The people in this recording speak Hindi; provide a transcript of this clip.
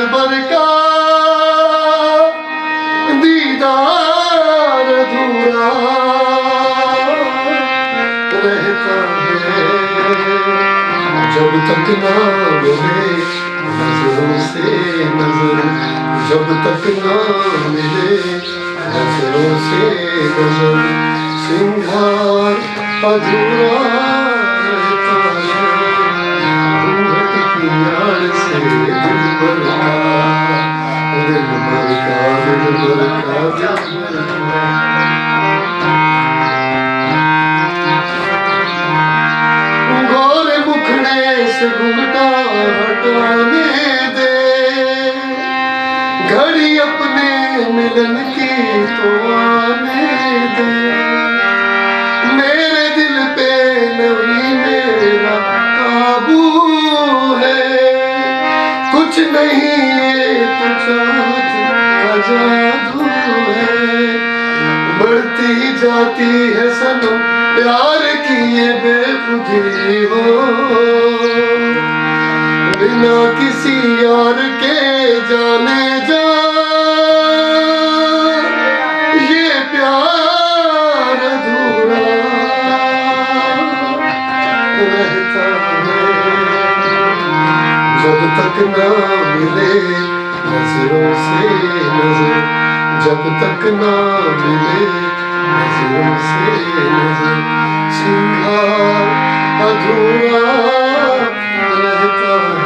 दिलबर का दीदार अधूरा रहता है जब तक ना मिले नजरों से नजर, जब तक ना मिले नजरों से नजर, सिंगार अधूरा रहता है घूंघट की आड़ से दिलबर का, दिलबर का, दिलबर का, दिलबर का। गोरे मुखड़े से घुंघटा हटाने दे, घड़ी अपने मिलन की तो आने दे, मेरे दिल पे नहीं मेरा काबू है, कुछ नहीं ये तो चाहत का जादू है, बढ़ती जाती है सनम प्यार की ये बेखुदी हो, बिना किसी यार के जाने जा ये प्यार अधूरा रहता है जब तक ना मिले नजरों से नजर, जब तक ना मिले नजरों से नजर, सिंगार अधूरा रहता है।